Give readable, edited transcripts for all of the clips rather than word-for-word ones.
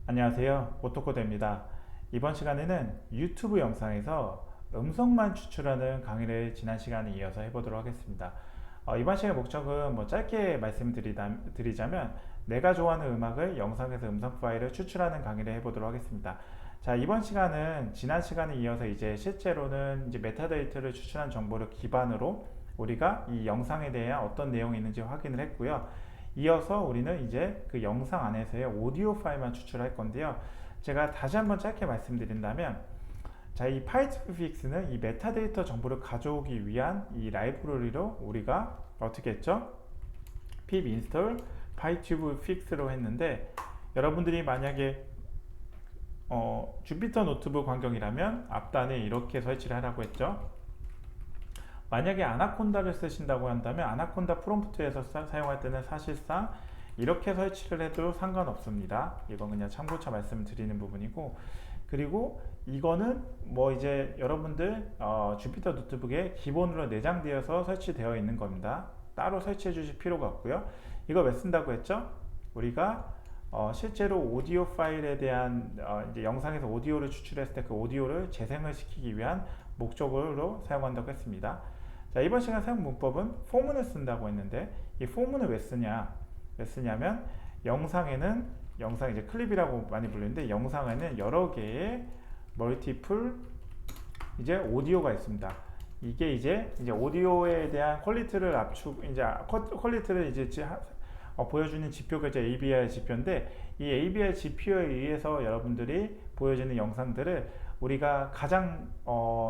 안녕하세요. 오토코드입니다. 이번 시간에는 유튜브 영상에서 음성만 추출하는 강의를 지난 시간에 이어서 해보도록 하겠습니다. 이번 시간의 목적은 짧게 말씀드리자면 내가 좋아하는 음악을 영상에서 음성 파일을 추출하는 강의를 해보도록 하겠습니다. 자, 이번 시간은 지난 시간에 이어서 이제 실제로는 이제 메타데이터를 추출한 정보를 기반으로 우리가 이 영상에 대한 어떤 내용이 있는지 확인을 했고요. 이어서 우리는 이제 그 영상 안에서의 오디오 파일만 추출할 건데요. 제가 다시 한번 짧게 말씀드린다면, 자, 이 파이투브픽스는 이 메타데이터 정보를 가져오기 위한 이 라이브러리로 우리가 어떻게 했죠? pip install pytubefix로 했는데, 여러분들이 만약에 주피터 노트북 환경이라면 앞단에 이렇게 설치를 하라고 했죠. 만약에 아나콘다를 쓰신다고 한다면 아나콘다 프롬프트에서 사용할 때는 사실상 이렇게 설치를 해도 상관없습니다. 이건 그냥 참고차 말씀을 드리는 부분이고, 그리고 이거는 이제 여러분들 주피터 노트북에 기본으로 내장되어서 설치되어 있는 겁니다. 따로 설치해 주실 필요가 없고요. 이거 왜 쓴다고 했죠? 우리가 실제로 오디오 파일에 대한 이제 영상에서 오디오를 추출했을 때 그 오디오를 재생을 시키기 위한 목적으로 사용한다고 했습니다. 자, 이번 시간 사용 문법은 포문을 쓴다고 했는데, 이 포문을 왜 쓰냐면 영상 이제 클립이라고 많이 불리는데, 영상에는 여러 개의 멀티플 이제 오디오가 있습니다. 이게 이제 오디오에 대한 퀄리티를 보여주는 지표가 이제 ABR 지표인데, 이 ABR 지표에 의해서 여러분들이 보여지는 영상들을 우리가 가장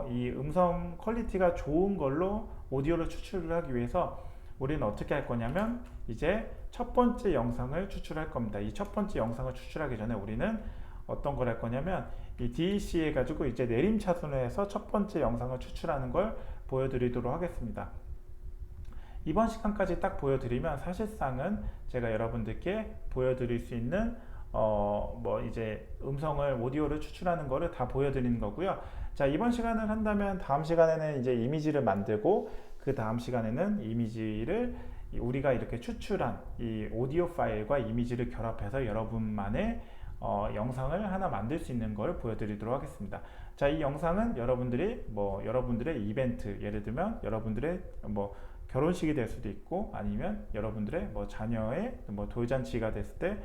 이 음성 퀄리티가 좋은 걸로 오디오를 추출을 하기 위해서 우리는 어떻게 할 거냐면, 이제 첫 번째 영상을 추출할 겁니다. 이 첫 번째 영상을 추출하기 전에 우리는 어떤 걸 할 거냐면, 이 DEC 해가지고 이제 내림차순을 해서 첫 번째 영상을 추출하는 걸 보여드리도록 하겠습니다. 이번 시간까지 딱 보여드리면 사실상은 제가 여러분들께 보여드릴 수 있는 이제 오디오를 추출하는 거를 다 보여드리는 거고요. 자, 이번 시간을 한다면 다음 시간에는 이제 이미지를 만들고, 그 다음 시간에는 이미지를 우리가 이렇게 추출한 이 오디오 파일과 이미지를 결합해서 여러분만의 영상을 하나 만들 수 있는 걸 보여드리도록 하겠습니다. 자, 이 영상은 여러분들의 이벤트, 예를 들면 여러분들의 결혼식이 될 수도 있고, 아니면 여러분들의 자녀의 돌잔치가 됐을 때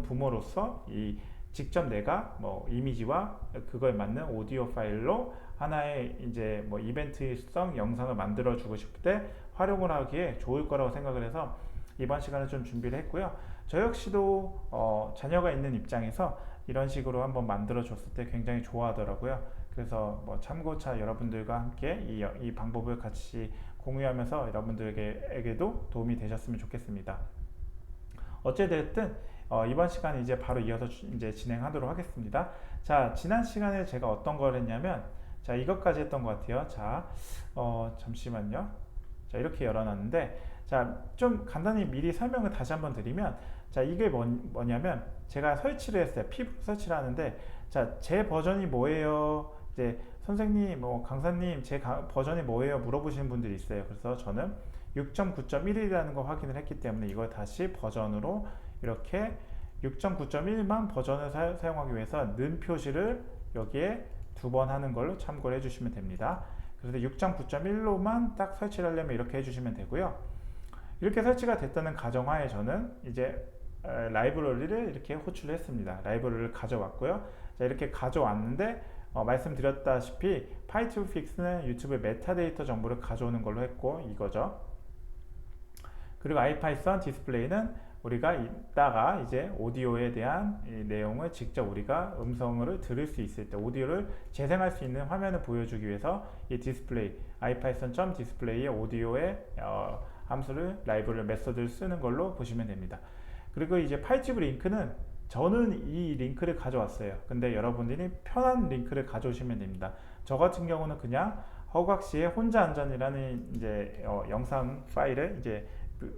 부모로서 이 직접 내가 이미지와 그거에 맞는 오디오 파일로 하나의 이제 이벤트성 영상을 만들어 주고 싶을 때 활용을 하기에 좋을 거라고 생각을 해서 이번 시간에 좀 준비를 했고요. 저 역시도 자녀가 있는 입장에서 이런 식으로 한번 만들어 줬을 때 굉장히 좋아하더라고요. 그래서 참고차 여러분들과 함께 이 방법을 같이 공유하면서 여러분들에게도 도움이 되셨으면 좋겠습니다. 어찌됐든 이번 시간에 이제 바로 이어서 이제 진행하도록 하겠습니다. 자, 지난 시간에 제가 어떤 걸 했냐면, 자, 이것까지 했던 것 같아요. 자, 잠시만요. 자, 이렇게 열어놨는데, 자, 좀 간단히 미리 설명을 다시 한번 드리면, 자, 이게 뭐냐면 제가 설치를 했어요. 피부 설치를 하는데, 자, 제 버전이 뭐예요? 이제 선생님, 강사님, 제 버전이 뭐예요? 물어보시는 분들이 있어요. 그래서 저는 6.9.1이라는 거 확인을 했기 때문에 이걸 다시 버전으로 이렇게 6.9.1만 버전을 사용하기 위해서 는 표시를 여기에 2번 하는 걸로 참고를 해주시면 됩니다. 그래서 6.9.1로만 딱 설치를 하려면 이렇게 해주시면 되고요. 이렇게 설치가 됐다는 가정하에 저는 이제 라이브러리를 이렇게 호출을 했습니다. 라이브러리를 가져왔고요. 자, 이렇게 가져왔는데 말씀드렸다시피 파이투브픽스는 유튜브의 메타데이터 정보를 가져오는 걸로 했고, 이거죠. 그리고 아이파이썬 디스플레이는 우리가 이따가 이제 오디오에 대한 이 내용을 직접 우리가 음성을 들을 수 있을 때 오디오를 재생할 수 있는 화면을 보여주기 위해서 이 디스플레이 iPython.display의 오디오의 함수를 라이브러리 메소드를 쓰는 걸로 보시면 됩니다. 그리고 이제 파이튜브 링크는 저는 이 링크를 가져왔어요. 근데 여러분들이 편한 링크를 가져오시면 됩니다. 저 같은 경우는 그냥 허각시의 혼자 안전이라는 이제 영상 파일을 이제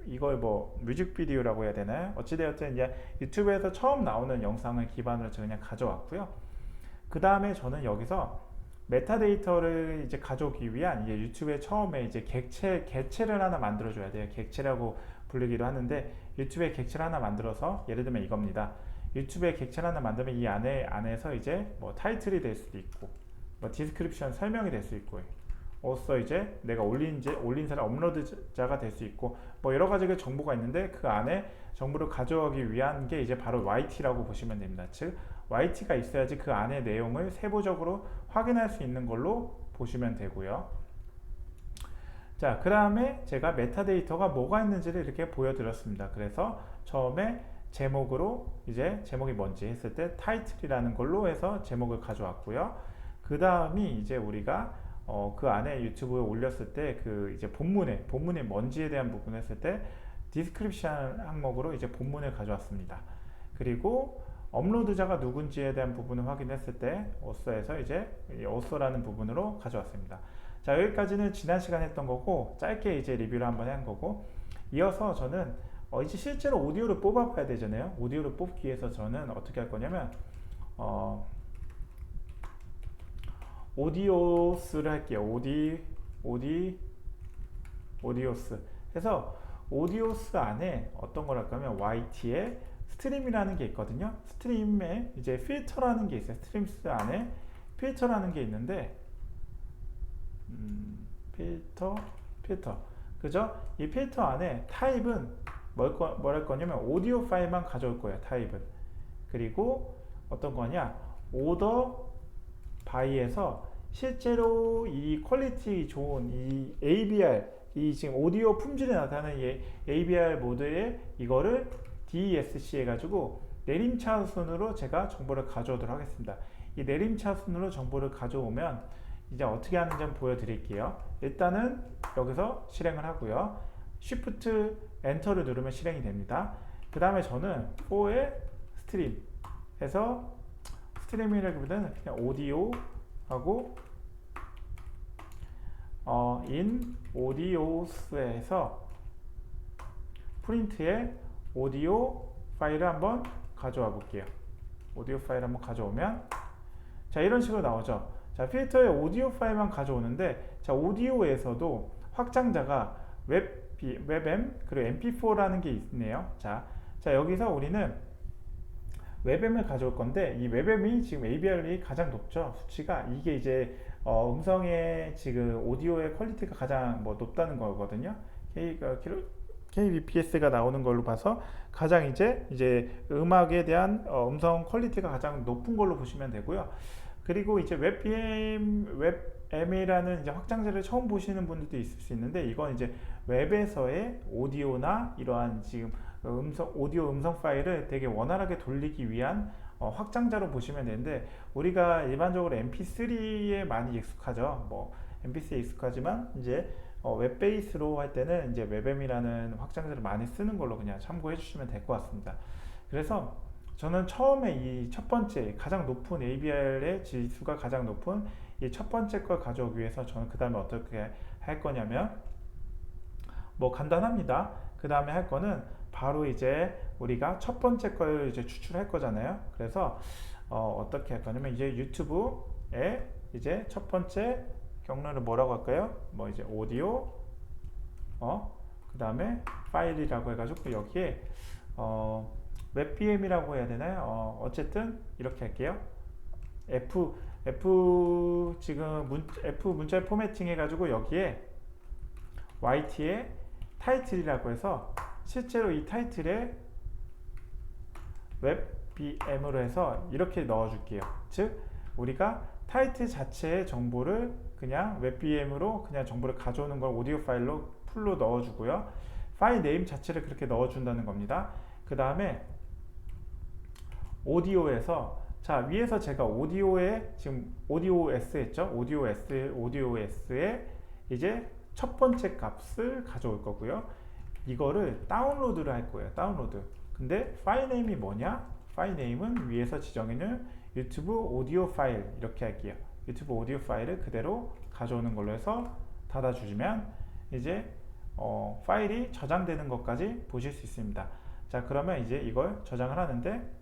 이걸 뮤직비디오라고 해야 되나요? 어찌되었든 이제 유튜브에서 처음 나오는 영상을 기반으로 그냥 가져왔고요. 그 다음에 저는 여기서 메타데이터를 이제 가져오기 위한 이제 유튜브에 처음에 이제 객체를 하나 만들어줘야 돼요. 객체라고 부르기도 하는데 유튜브에 객체를 하나 만들어서 예를 들면 이겁니다. 유튜브에 객체 하나 만들면 이 안에서 이제 뭐 타이틀이 될 수도 있고, 뭐 디스크립션 설명이 될 수 있고, 어서 이제 내가 올린 사람 업로드자가 될 수 있고, 뭐 여러 가지 정보가 있는데 그 안에 정보를 가져가기 위한 게 이제 바로 YT라고 보시면 됩니다. 즉 YT가 있어야지 그 안의 내용을 세부적으로 확인할 수 있는 걸로 보시면 되고요. 자, 그 다음에 제가 메타데이터가 뭐가 있는지를 이렇게 보여드렸습니다. 그래서 처음에 제목으로 이제 제목이 뭔지 했을 때 타이틀이라는 걸로 해서 제목을 가져왔고요. 그 다음이 이제 우리가 그 안에 유튜브에 올렸을 때 그 이제 본문의 뭔지에 대한 부분을 했을 때 디스크립션 항목으로 이제 본문을 가져왔습니다. 그리고 업로드자가 누군지에 대한 부분을 확인했을 때 어서에서 이제 어서라는 부분으로 가져왔습니다. 자, 여기까지는 지난 시간에 했던 거고 짧게 이제 리뷰를 한번 한 거고, 이어서 저는 이제 실제로 오디오를 뽑아봐야 되잖아요. 오디오를 뽑기 위해서 저는 어떻게 할 거냐면 오디오스를 할게요. 오디오스. 그래서 오디오스 안에 어떤 걸 할까 하면 YT에 스트림이라는 게 있거든요. 스트림에 이제 필터라는 게 있어요. 스트림스 안에 필터라는 게 있는데 필터 그죠? 이 필터 안에 타입은 뭘 할 거냐면 오디오 파일만 가져올 거예요. 타입은. 그리고 어떤 거냐, 오더 바이에서 실제로 이 퀄리티 좋은 이 ABR, 이 지금 오디오 품질이 나타나는 이 ABR 모드에 이거를 DESC 해가지고 내림차순으로 제가 정보를 가져오도록 하겠습니다. 이 내림차순으로 정보를 가져오면 이제 어떻게 하는지 한번 보여드릴게요. 일단은 여기서 실행을 하고요. Shift 엔터를 누르면 실행이 됩니다. 그 다음에 저는 4의 스트림 해서 스트리밍이라기보다는 그냥 오디오 하고 in audios에서 프린트에 오디오 파일을 한번 가져와 볼게요. 오디오 파일 한번 가져오면 자, 이런 식으로 나오죠. 자, 필터에 오디오 파일만 가져오는데, 자, 오디오에서도 확장자가 웹M 그리고 MP4라는 게 있네요. 자, 여기서 우리는 웹M을 가져올 건데, 이 웹M이 지금 ABR이 가장 높죠. 수치가 이게 이제 음성의 지금 오디오의 퀄리티가 가장 높다는 거거든요. KBPS가 나오는 걸로 봐서 가장 이제 음악에 대한 음성 퀄리티가 가장 높은 걸로 보시면 되고요. 그리고 이제 웹M이라는 이제 확장자를 처음 보시는 분들도 있을 수 있는데, 이건 이제 웹에서의 오디오나 이러한 지금 오디오 음성 파일을 되게 원활하게 돌리기 위한 확장자로 보시면 되는데, 우리가 일반적으로 MP3에 많이 익숙하죠. 뭐 MP3에 익숙하지만 이제 웹 베이스로 할 때는 이제 웹M이라는 확장자를 많이 쓰는 걸로 그냥 참고해 주시면 될 것 같습니다. 그래서 저는 처음에 이 첫 번째 가장 높은 ABR의 지수가 가장 높은 이 첫 번째 걸 가져오기 위해서 저는 그 다음에 어떻게 할 거냐면 뭐 간단합니다. 그 다음에 할 거는 바로 이제 우리가 첫 번째 걸 이제 추출할 거잖아요. 그래서 어떻게 할 거냐면 이제 유튜브에 이제 첫 번째 경로를 뭐라고 할까요? 뭐 이제 오디오 그 다음에 파일이라고 해가지고 여기에 웹BM이라고 해야 되나요? 어쨌든 이렇게 할게요. 지금 F 문자를 포매팅 해가지고 여기에 YT에 타이틀이라고 해서 실제로 이 타이틀에 웹BM으로 해서 이렇게 넣어줄게요. 즉 우리가 타이틀 자체의 정보를 그냥 웹BM으로 그냥 정보를 가져오는 걸 오디오 파일로 풀로 넣어주고요. 파일 네임 자체를 그렇게 넣어준다는 겁니다. 그 다음에 오디오에서 자, 위에서 제가 오디오에 지금 오디오 S 했죠. 오디오 S에 이제 첫 번째 값을 가져올 거고요. 이거를 다운로드를 할 거예요. 다운로드. 근데 파일 네임이 뭐냐? 파일 네임은 위에서 지정해놓은 유튜브 오디오 파일 이렇게 할게요. 유튜브 오디오 파일을 그대로 가져오는 걸로 해서 닫아주시면 이제 파일이 저장되는 것까지 보실 수 있습니다. 자, 그러면 이제 이걸 저장을 하는데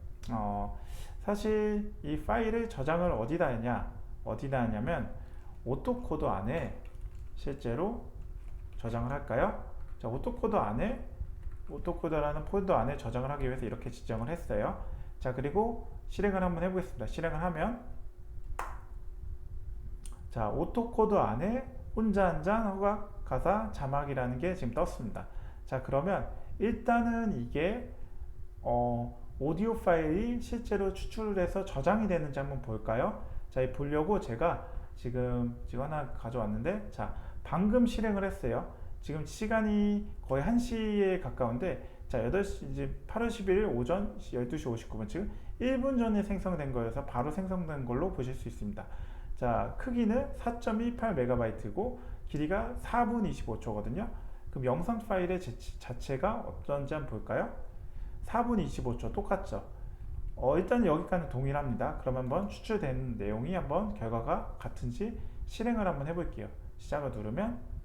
사실 이 파일을 저장을 어디다 하냐면 오토코더 안에 실제로 저장을 할까요? 자, 오토코더라는 폴더 안에 저장을 하기 위해서 이렇게 지정을 했어요. 자, 그리고 실행을 한번 해보겠습니다. 실행을 하면, 자, 오토코드 안에 혼자 한 잔 허각 가사 자막이라는 게 지금 떴습니다. 자, 그러면 일단은 이게 오디오 파일이 실제로 추출해서 저장이 되는지 한번 볼까요? 자, 이 보려고 제가 지금 하나 가져왔는데, 자, 방금 실행을 했어요. 지금 시간이 거의 1시에 가까운데, 자, 8시, 이제 8월 11일 오전 12시 59분, 지금 1분 전에 생성된 거여서 바로 생성된 걸로 보실 수 있습니다. 자, 크기는 4.18MB고 길이가 4분 25초거든요. 그럼 영상 파일의 자체가 어떤지 한번 볼까요? 4분 25초 똑같죠? 일단 여기까지 동일합니다. 그럼 한번 추출된 내용이 한번 결과가 같은지 실행을 한번 해볼게요. 시작을 누르면,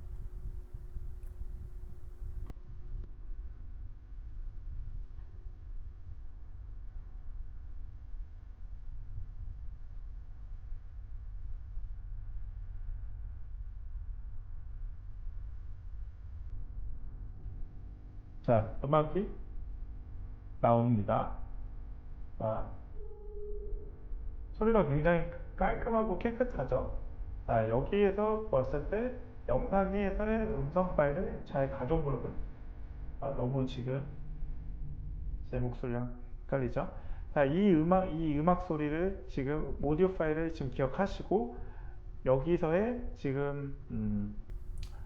자, 음악이 나옵니다. 아, 소리가 굉장히 깔끔하고 깨끗하죠. 자, 여기에서 봤을 때 영상에서의 음성 파일을 잘 가져온 걸로 보입니다. 너무 지금 제 목소리랑 헷갈리죠? 자, 이 음악 소리를 지금 오디오 파일을 지금 기억하시고, 여기서의 지금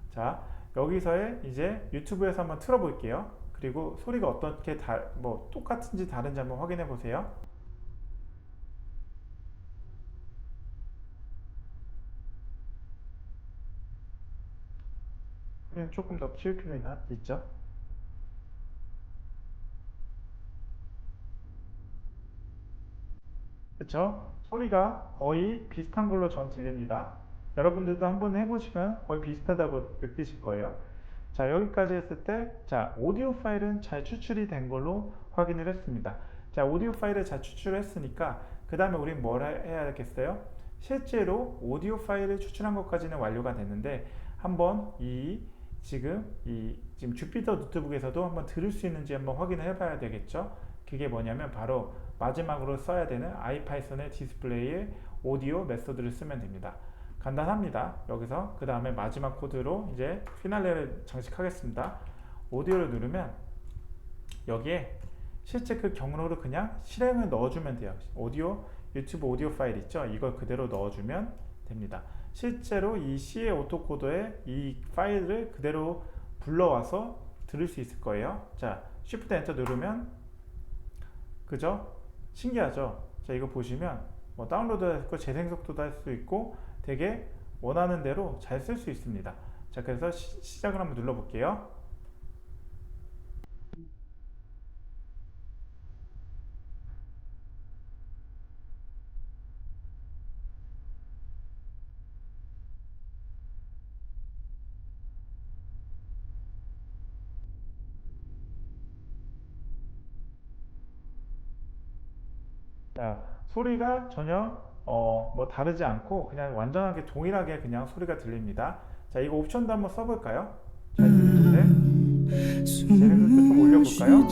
자, 여기서의 이제 유튜브에서 한번 틀어볼게요. 그리고 소리가 어떻게 똑같은지 다른지 한번 확인해 보세요. 그냥 조금 더 키울 필요가 있죠. 그쵸? 소리가 거의 비슷한 걸로 전 들립니다. 여러분들도 한번 해보시면 거의 비슷하다고 느끼실 거예요. 자, 여기까지 했을 때, 자, 오디오 파일은 잘 추출이 된 걸로 확인을 했습니다. 자, 오디오 파일을 잘 추출했으니까, 그 다음에 우린 뭘 해야겠어요? 실제로 오디오 파일을 추출한 것까지는 완료가 됐는데, 한번 지금 주피터 노트북에서도 한번 들을 수 있는지 한번 확인을 해봐야 되겠죠? 그게 뭐냐면 바로 마지막으로 써야 되는 아이파이썬의 디스플레이의 오디오 메소드를 쓰면 됩니다. 간단합니다. 여기서 그 다음에 마지막 코드로 이제 피날레를 장식하겠습니다. 오디오를 누르면 여기에 실제 그 경로를 그냥 실행을 넣어주면 돼요. 유튜브 오디오 파일 있죠? 이걸 그대로 넣어주면 됩니다. 실제로 이 C의 오토코더에 이 파일을 그대로 불러와서 들을 수 있을 거예요. 자, Shift 엔터 누르면, 그죠? 신기하죠? 자, 이거 보시면 뭐 다운로드 할 거 재생 속도도 할 수 있고 되게 원하는 대로 잘 쓸 수 있습니다. 자, 그래서 시작을 한번 눌러볼게요. 자, 소리가 전혀 뭐 다르지 않고 그냥 완전하게 동일하게 그냥 소리가 들립니다. 자, 이거 옵션도 한번 써볼까요? 잘 들리는데 재생속도 좀 올려볼까요?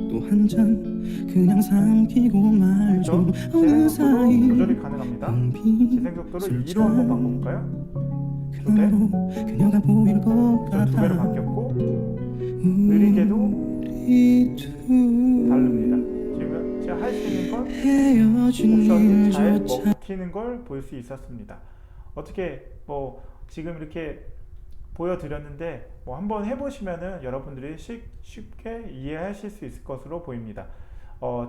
또한잔 그냥 삼키고 말죠. 재생속도도 조절이 가능합니다. 재생속도를 2로 한번 바꿔볼까요? 2배? 그녀가 보일 것 같아. 2배로 바뀌었고, 느리게도 다릅니다. 지금 제가 할 수 있는 건 옵션을 잘 먹히는 걸 볼 수 있었습니다. 어떻게 뭐 지금 이렇게 보여드렸는데 뭐 한번 해보시면은 여러분들이 쉽게 이해하실 수 있을 것으로 보입니다.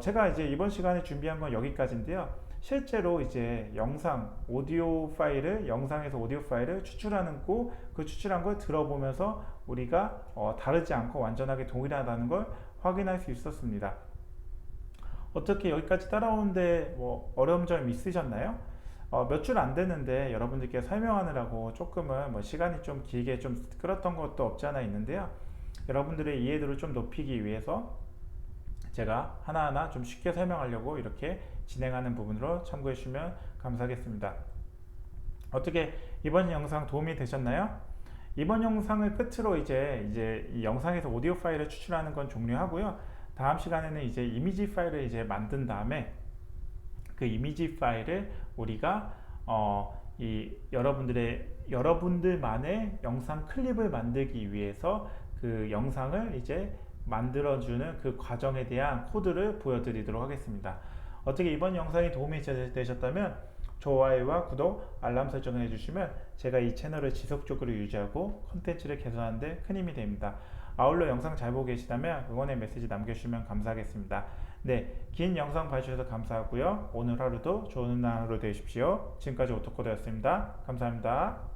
제가 이제 이번 시간에 준비한 건 여기까지인데요. 실제로 이제 영상에서 오디오 파일을 추출하는 그 추출한 걸 들어보면서 우리가 다르지 않고 완전하게 동일하다는 걸 확인할 수 있었습니다. 어떻게 여기까지 따라오는데 뭐 어려운 점 있으셨나요? 몇 줄 안 되는데 여러분들께 설명하느라고 조금은 뭐 시간이 좀 길게 좀 끌었던 것도 없지 않아 있는데요. 여러분들의 이해도를 좀 높이기 위해서 제가 하나하나 좀 쉽게 설명하려고 이렇게 진행하는 부분으로 참고해 주시면 감사하겠습니다. 어떻게 이번 영상 도움이 되셨나요? 이번 영상을 끝으로 이제 이 영상에서 오디오 파일을 추출하는 건 종료하고요. 다음 시간에는 이제 이미지 파일을 이제 만든 다음에 그 이미지 파일을 우리가 이 여러분들만의 영상 클립을 만들기 위해서 그 영상을 이제 만들어주는 그 과정에 대한 코드를 보여드리도록 하겠습니다. 어떻게 이번 영상이 도움이 되셨다면 좋아요와 구독, 알람 설정을 해주시면 제가 이 채널을 지속적으로 유지하고 컨텐츠를 개선하는 데 큰 힘이 됩니다. 아울러 영상 잘 보고 계시다면 응원의 메시지 남겨주시면 감사하겠습니다. 네, 긴 영상 봐주셔서 감사하고요. 오늘 하루도 좋은 하루 되십시오. 지금까지 오토코드였습니다. 감사합니다.